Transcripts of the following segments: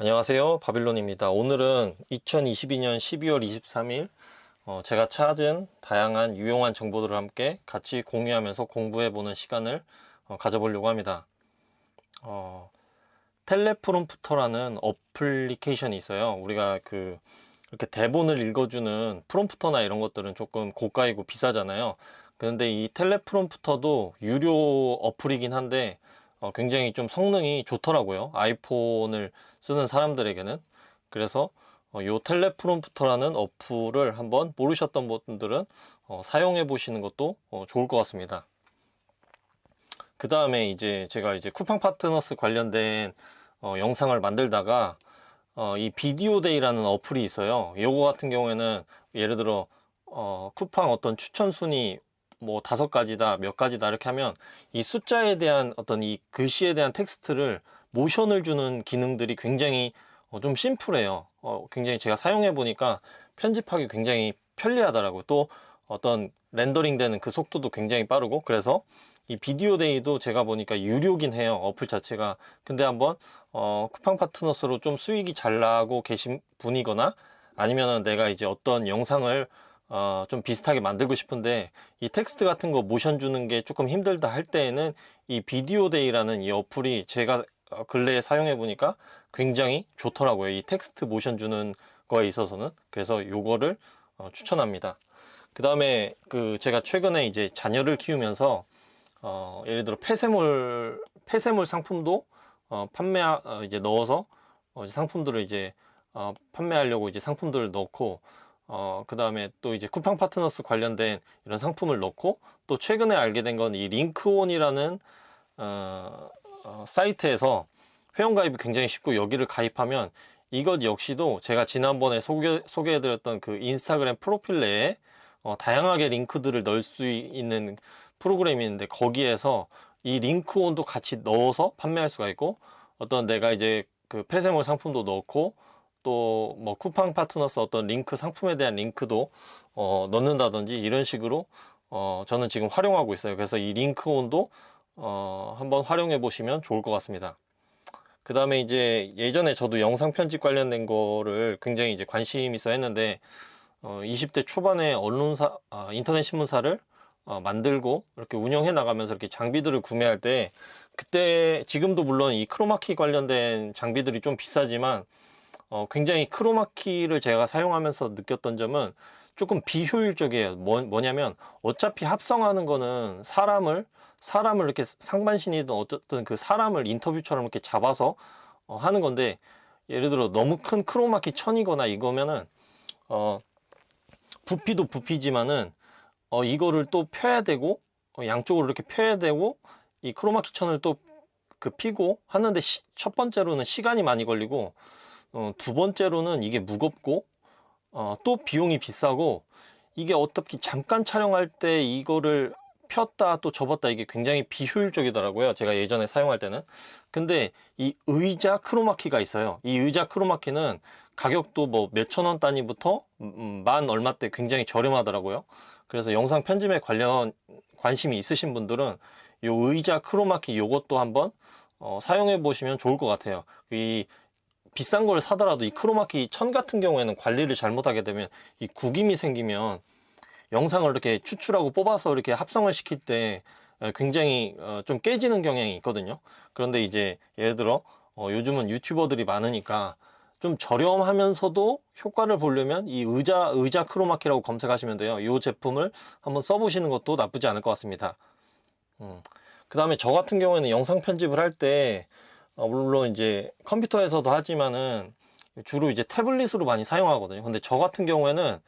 안녕하세요. 바빌론입니다. 오늘은 2022년 12월 23일 제가 찾은 다양한 유용한 정보들을 함께 같이 공유하면서 공부해보는 시간을 가져보려고 합니다. 텔레프롬프터라는 어플리케이션이 있어요. 우리가 이렇게 대본을 읽어주는 프롬프터나 이런 것들은 조금 고가이고 비싸잖아요. 그런데 이 텔레프롬프터도 유료 어플이긴 한데 굉장히 좀 성능이 좋더라고요. 아이폰을 쓰는 사람들에게는. 그래서 요 텔레프롬프터라는 어플을 한번 모르셨던 분들은 사용해 보시는 것도 좋을 것 같습니다. 그 다음에 제가 쿠팡 파트너스 관련된 영상을 만들다가 이 비디오데이라는 어플이 있어요. 요거 같은 경우에는 예를 들어 쿠팡 어떤 추천 순위 뭐 5가지다 몇 가지다 이렇게 하면 이 숫자에 대한 어떤 이 글씨에 대한 텍스트를 모션을 주는 기능들이 굉장히 좀 심플해요. 굉장히 제가 사용해 보니까 편집하기 굉장히 편리하더라고요. 또 어떤 렌더링 되는 그 속도도 굉장히 빠르고, 그래서 이 비디오 데이도 제가 보니까 유료긴 해요, 어플 자체가. 근데 한번 쿠팡 파트너스로 좀 수익이 잘 나고 계신 분이거나 아니면은 내가 이제 어떤 영상을 좀 비슷하게 만들고 싶은데 이 텍스트 같은 거 모션 주는 게 조금 힘들다 할 때에는 이 비디오 데이라는 이 어플이 제가 근래에 사용해 보니까 굉장히 좋더라고요. 이 텍스트 모션 주는 거에 있어서는. 그래서 요거를 추천합니다. 그 다음에 제가 최근에 이제 자녀를 키우면서 예를 들어 폐쇄물 상품도 이제 넣어서 상품들을 이제 판매하려고 이제 상품들을 넣고, 그 다음에 또 이제 쿠팡 파트너스 관련된 이런 상품을 넣고, 또 최근에 알게 된 건 이 링크온이라는 사이트에서 회원가입이 굉장히 쉽고, 여기를 가입하면 이것 역시도 제가 지난번에 소개해드렸던 그 인스타그램 프로필 내에 다양하게 링크들을 넣을 수 있는 프로그램이 있는데, 거기에서 이 링크온도 같이 넣어서 판매할 수가 있고, 어떤 내가 이제 그 폐쇄물 상품도 넣고, 또 뭐 쿠팡 파트너스 어떤 링크 상품에 대한 링크도 넣는다든지 이런 식으로 저는 지금 활용하고 있어요. 그래서 이 링크온도 한번 활용해 보시면 좋을 것 같습니다. 그 다음에 이제 예전에 저도 영상 편집 관련된 거를 굉장히 이제 관심 있어 했는데 20대 초반에 인터넷 신문사를 만들고 이렇게 운영해 나가면서 이렇게 장비들을 구매할 때, 그때 지금도 물론 이 크로마키 관련된 장비들이 좀 비싸지만 굉장히 크로마키를 제가 사용하면서 느꼈던 점은 조금 비효율적이에요. 뭐냐면 어차피 합성하는 거는 사람을 이렇게 상반신이든 어쨌든 그 사람을 인터뷰처럼 이렇게 잡아서 하는 건데, 예를 들어 너무 큰 크로마키 천이거나 이거면은 부피도 부피지만은 이거를 또 펴야 되고, 양쪽으로 이렇게 펴야 되고, 이 크로마키 천을 또 피고 하는데 첫 번째로는 시간이 많이 걸리고, 두 번째로는 이게 무겁고, 또 비용이 비싸고, 이게 어떻게 잠깐 촬영할 때 이거를 폈다 또 접었다, 이게 굉장히 비효율적이더라고요, 제가 예전에 사용할 때는. 근데 이 의자 크로마키가 있어요. 이 의자 크로마키는 가격도 뭐 몇천 원 단위부터 만 얼마대 굉장히 저렴하더라고요. 그래서 영상 편집에 관심이 있으신 분들은 요 의자 크로마키 요것도 한번 사용해 보시면 좋을 것 같아요. 이 비싼 걸 사더라도 이 크로마키 천 같은 경우에는 관리를 잘못하게 되면 이 구김이 생기면 영상을 이렇게 추출하고 뽑아서 이렇게 합성을 시킬 때 굉장히 좀 깨지는 경향이 있거든요. 그런데 이제 예를 들어 요즘은 유튜버들이 많으니까 좀 저렴하면서도 효과를 보려면 이 의자 크로마키라고 검색하시면 돼요. 이 제품을 한번 써보시는 것도 나쁘지 않을 것 같습니다. 그 다음에 저 같은 경우에는 영상 편집을 할 때 물론 이제 컴퓨터에서도 하지만은 주로 이제 태블릿으로 많이 사용하거든요. 근데 저 같은 경우에는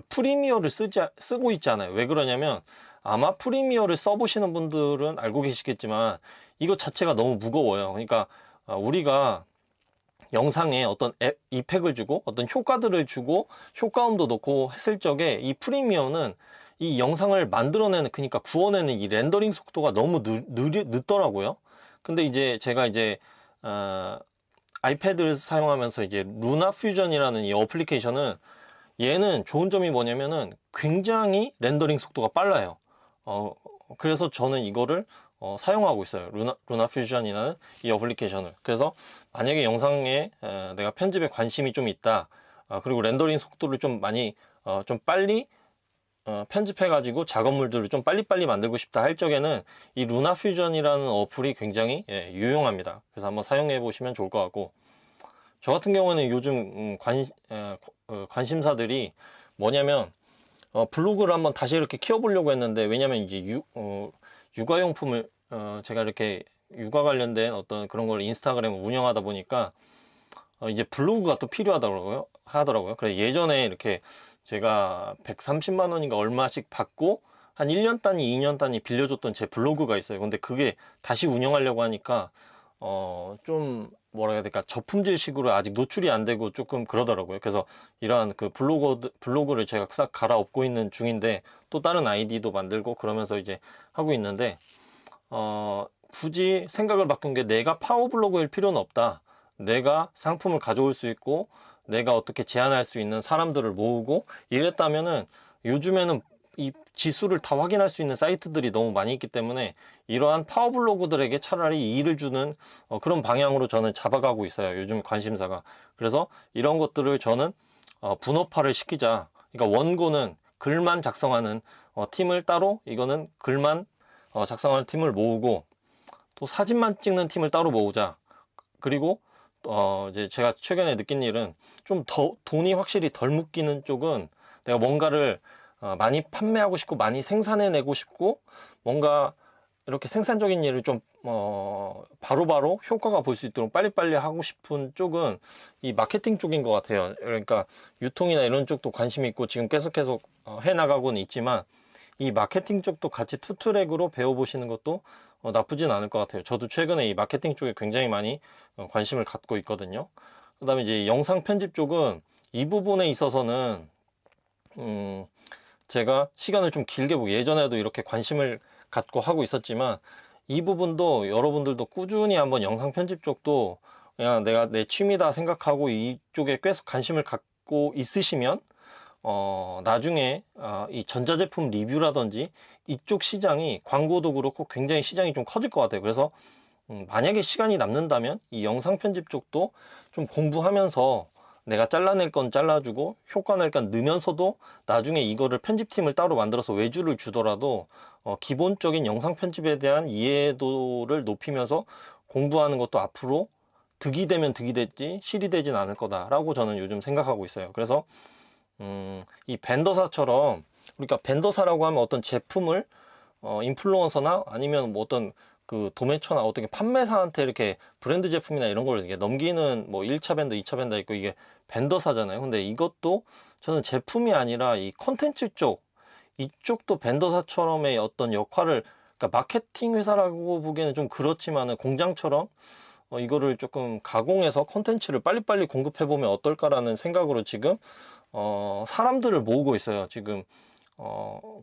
프리미어를 쓰고 있지 않아요. 왜 그러냐면, 아마 프리미어를 써보시는 분들은 알고 계시겠지만 이거 자체가 너무 무거워요. 그러니까 우리가 영상에 어떤 이펙을 주고 어떤 효과들을 주고 효과음도 넣고 했을 적에 이 프리미어는 이 영상을 만들어내는, 그러니까 구워내는 이 렌더링 속도가 너무 늦더라고요. 근데 이제 제가 아이패드를 사용하면서 이제 루나 퓨전이라는 이 어플리케이션은, 얘는 좋은 점이 뭐냐면은 굉장히 렌더링 속도가 빨라요. 그래서 저는 이거를 사용하고 있어요. 루나 퓨전이라는 이 어플리케이션을. 그래서 만약에 영상에 내가 편집에 관심이 좀 있다. 그리고 렌더링 속도를 좀 많이 좀 빨리 편집해가지고 작업물들을 좀 빨리빨리 만들고 싶다 할 적에는 이 루나 퓨전이라는 어플이 굉장히 유용합니다. 그래서 한번 사용해 보시면 좋을 것 같고, 저 같은 경우는 요즘 관심사들이 뭐냐면 블로그를 한번 다시 이렇게 키워보려고 했는데, 왜냐면 이제 육아용품을 제가 이렇게 육아 관련된 어떤 그런 걸 인스타그램을 운영하다 보니까 이제 블로그가 또 하더라고요. 그래서 예전에 이렇게 제가 130만 원인가 얼마씩 받고 한 1년 단위, 2년 단위 빌려줬던 제 블로그가 있어요. 근데 그게 다시 운영하려고 하니까 좀 뭐라 해야 될까, 저품질식으로 아직 노출이 안 되고 조금 그러더라고요. 그래서 이러한 그 블로그를 제가 싹 갈아엎고 있는 중인데, 또 다른 아이디도 만들고 그러면서 이제 하고 있는데, 굳이 생각을 바꾼 게, 내가 파워블로그일 필요는 없다. 내가 상품을 가져올 수 있고 내가 어떻게 제안할 수 있는 사람들을 모으고 이랬다면은, 요즘에는 이 지수를 다 확인할 수 있는 사이트들이 너무 많이 있기 때문에 이러한 파워블로그들에게 차라리 이익을 주는 그런 방향으로 저는 잡아가고 있어요. 요즘 관심사가. 그래서 이런 것들을 저는 분업화를 시키자. 그러니까 원고는 글만 작성하는 팀을 따로, 이거는 글만 작성하는 팀을 모으고, 또 사진만 찍는 팀을 따로 모으자. 그리고 이제 제가 최근에 느낀 일은, 좀 더 돈이 확실히 덜 묶이는 쪽은, 내가 뭔가를 많이 판매하고 싶고 많이 생산해내고 싶고 뭔가 이렇게 생산적인 일을 좀 바로바로 효과가 볼 수 있도록 빨리빨리 하고 싶은 쪽은 이 마케팅 쪽인 것 같아요. 그러니까 유통이나 이런 쪽도 관심이 있고 지금 계속 해나가고는 있지만, 이 마케팅 쪽도 같이 투트랙으로 배워보시는 것도 나쁘진 않을 것 같아요. 저도 최근에 이 마케팅 쪽에 굉장히 많이 관심을 갖고 있거든요. 그 다음에 이제 영상 편집 쪽은, 이 부분에 있어서는 제가 시간을 좀 길게 보고, 예전에도 이렇게 관심을 갖고 하고 있었지만, 이 부분도 여러분들도 꾸준히 한번 영상 편집 쪽도 그냥 내가 내 취미다 생각하고 이쪽에 계속 관심을 갖고 있으시면 나중에 이 전자제품 리뷰라든지 이쪽 시장이, 광고도 그렇고 굉장히 시장이 좀 커질 것 같아요. 그래서 만약에 시간이 남는다면 이 영상 편집 쪽도 좀 공부하면서, 내가 잘라낼 건 잘라주고 효과 낼 건 넣으면서도, 나중에 이거를 편집팀을 따로 만들어서 외주를 주더라도 기본적인 영상 편집에 대한 이해도를 높이면서 공부하는 것도 앞으로 득이 되면 득이 됐지 실이 되진 않을 거다라고 저는 요즘 생각하고 있어요. 그래서 이 벤더사처럼, 그러니까 벤더사라고 하면 어떤 제품을 인플루언서나 아니면 뭐 어떤 그 도매처나 어떻게 판매사한테 이렇게 브랜드 제품이나 이런 걸 이렇게 넘기는, 뭐 1차 벤더, 2차 벤더 있고, 이게 벤더사잖아요. 근데 이것도 저는 제품이 아니라 이 콘텐츠 쪽, 이쪽도 벤더사처럼의 어떤 역할을, 그러니까 마케팅 회사라고 보기에는 좀 그렇지만은, 공장처럼 이거를 조금 가공해서 콘텐츠를 빨리빨리 공급해 보면 어떨까라는 생각으로 지금 사람들을 모으고 있어요. 지금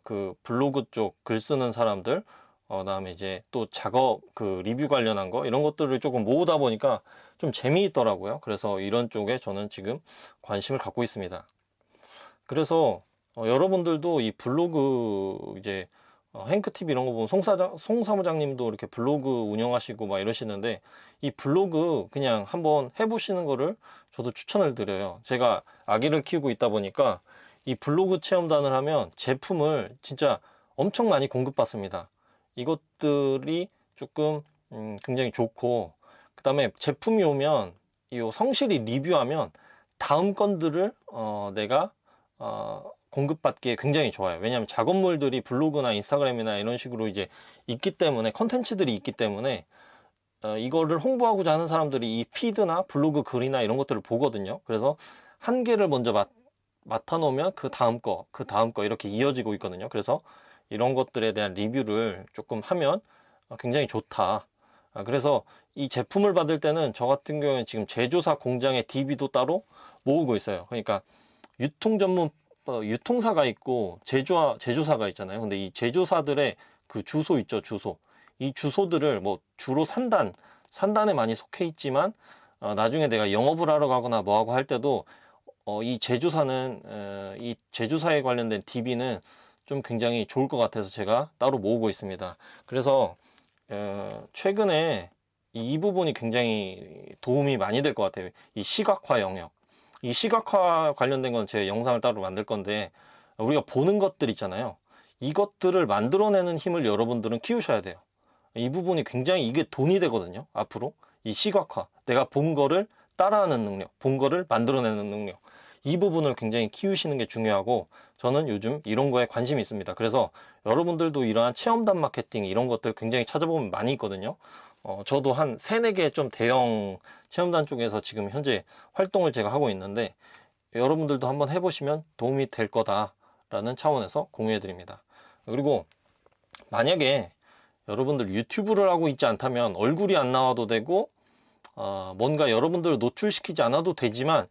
그 블로그 쪽 글 쓰는 사람들, 그다음에 이제 또 작업, 그 리뷰 관련한 거, 이런 것들을 조금 모으다 보니까 좀 재미있더라고요. 그래서 이런 쪽에 저는 지금 관심을 갖고 있습니다. 그래서 여러분들도 이 블로그, 이제 행크TV 이런 거 보면 송 사무장님도 이렇게 블로그 운영하시고 막 이러시는데, 이 블로그 그냥 한번 해보시는 거를 저도 추천을 드려요. 제가 아기를 키우고 있다 보니까 이 블로그 체험단을 하면 제품을 진짜 엄청 많이 공급받습니다. 이것들이 조금 굉장히 좋고, 그 다음에 제품이 오면 이 성실히 리뷰하면 다음 건들을 내가 공급받기에 굉장히 좋아요. 왜냐하면 작업물들이 블로그나 인스타그램이나 이런 식으로 이제 있기 때문에, 컨텐츠들이 있기 때문에 이거를 홍보하고자 하는 사람들이 이 피드나 블로그 글이나 이런 것들을 보거든요. 그래서 한 개를 먼저 맡아 놓으면 그 다음 거 이렇게 이어지고 있거든요. 그래서 이런 것들에 대한 리뷰를 조금 하면 굉장히 좋다. 그래서 이 제품을 받을 때는 저 같은 경우에 지금 제조사 공장의 DB도 따로 모으고 있어요. 그러니까 유통 전문 유통사가 있고 제조사가 있잖아요. 근데 이 제조사들의 그 주소 있죠, 주소. 이 주소들을 뭐 주로 산단에 많이 속해 있지만, 나중에 내가 영업을 하러 가거나 뭐하고 할 때도 이 제조사는 이 제조사에 관련된 DB는 좀 굉장히 좋을 것 같아서 제가 따로 모으고 있습니다. 그래서 최근에 이 부분이 굉장히 도움이 많이 될 것 같아요. 이 시각화 영역. 이 시각화 관련된 건 제 영상을 따로 만들 건데, 우리가 보는 것들 있잖아요. 이것들을 만들어내는 힘을 여러분들은 키우셔야 돼요. 이 부분이 굉장히 이게 돈이 되거든요. 앞으로 이 시각화, 내가 본 거를 따라하는 능력, 본 거를 만들어내는 능력, 이 부분을 굉장히 키우시는 게 중요하고, 저는 요즘 이런 거에 관심이 있습니다. 그래서 여러분들도 이러한 체험단 마케팅 이런 것들 굉장히 찾아보면 많이 있거든요. 저도 한 3, 4개 좀 대형 체험단 쪽에서 지금 현재 활동을 제가 하고 있는데, 여러분들도 한번 해보시면 도움이 될 거다라는 차원에서 공유해 드립니다. 그리고 만약에 여러분들 유튜브를 하고 있지 않다면 얼굴이 안 나와도 되고, 뭔가 여러분들을 노출시키지 않아도 되지만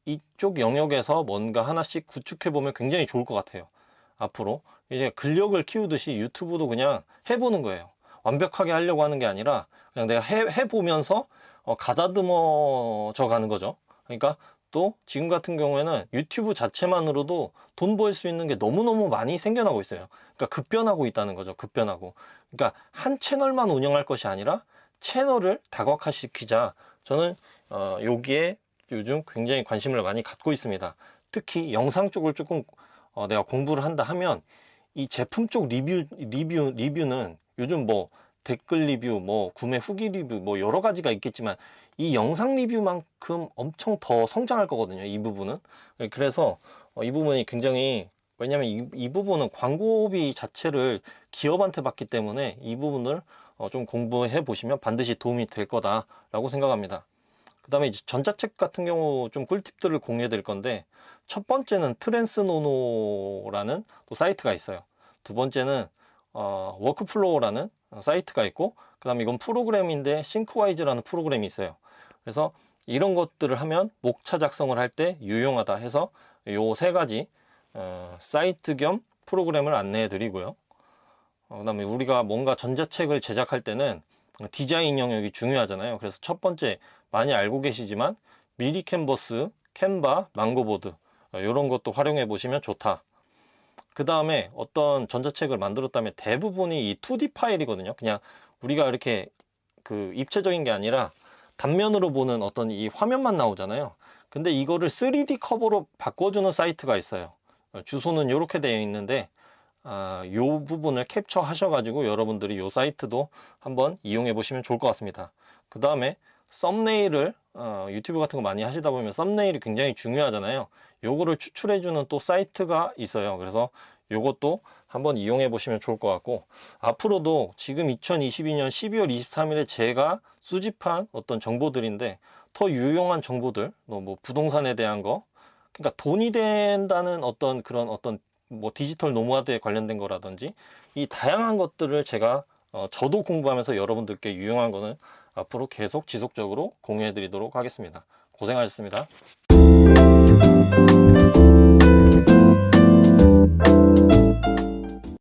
이쪽 영역에서 뭔가 하나씩 구축해 보면 굉장히 좋을 것 같아요. 앞으로 이제 근력을 키우듯이 유튜브도 그냥 해보는 거예요. 완벽하게 하려고 하는 게 아니라 그냥 내가 해보면서 가다듬어져 가는 거죠. 그러니까 또 지금 같은 경우에는 유튜브 자체만으로도 돈 벌 수 있는 게 너무너무 많이 생겨나고 있어요. 그러니까 급변하고 있다는 거죠. 급변하고. 그러니까 한 채널만 운영할 것이 아니라 채널을 다각화시키자. 저는 여기에 요즘 굉장히 관심을 많이 갖고 있습니다. 특히 영상 쪽을 조금 내가 공부를 한다 하면 이 제품 쪽 리뷰는 요즘 뭐 댓글 리뷰, 뭐 구매 후기 리뷰, 뭐 여러 가지가 있겠지만 이 영상 리뷰만큼 엄청 더 성장할 거거든요. 이 부분은. 그래서 이 부분이 굉장히, 왜냐면 이 부분은 광고비 자체를 기업한테 받기 때문에 이 부분을 좀 공부해 보시면 반드시 도움이 될 거다라고 생각합니다. 그 다음에 이제 전자책 같은 경우 좀 꿀팁들을 공유해 드릴 건데, 첫 번째는 트랜스노노라는 또 사이트가 있어요. 두 번째는 워크플로우라는 사이트가 있고, 그 다음에 이건 프로그램인데 싱크와이즈라는 프로그램이 있어요. 그래서 이런 것들을 하면 목차 작성을 할 때 유용하다 해서 요 3가지 사이트 겸 프로그램을 안내해 드리고요. 그 다음에 우리가 뭔가 전자책을 제작할 때는 디자인 영역이 중요하잖아요. 그래서 첫 번째, 많이 알고 계시지만 미리 캔버스, 캔바, 망고보드 이런 것도 활용해 보시면 좋다. 그 다음에 어떤 전자책을 만들었다면 대부분이 이 2D 파일이거든요. 그냥 우리가 이렇게 그 입체적인 게 아니라 단면으로 보는 어떤 이 화면만 나오잖아요. 근데 이거를 3D 커버로 바꿔주는 사이트가 있어요. 주소는 이렇게 되어 있는데 이 부분을 캡처 하셔가지고 여러분들이 이 사이트도 한번 이용해 보시면 좋을 것 같습니다. 그 다음에 썸네일을 유튜브 같은 거 많이 하시다 보면 썸네일이 굉장히 중요하잖아요. 요거를 추출해주는 또 사이트가 있어요. 그래서 요것도 한번 이용해 보시면 좋을 것 같고, 앞으로도 지금 2022년 12월 23일에 제가 수집한 어떤 정보들인데, 더 유용한 정보들, 뭐 부동산에 대한 거, 그러니까 돈이 된다는 어떤 그런 어떤 뭐 디지털 노마드에 관련된 거라든지 이 다양한 것들을 제가 저도 공부하면서 여러분들께 유용한 거는 앞으로 계속 지속적으로 공유해 드리도록 하겠습니다. 고생하셨습니다.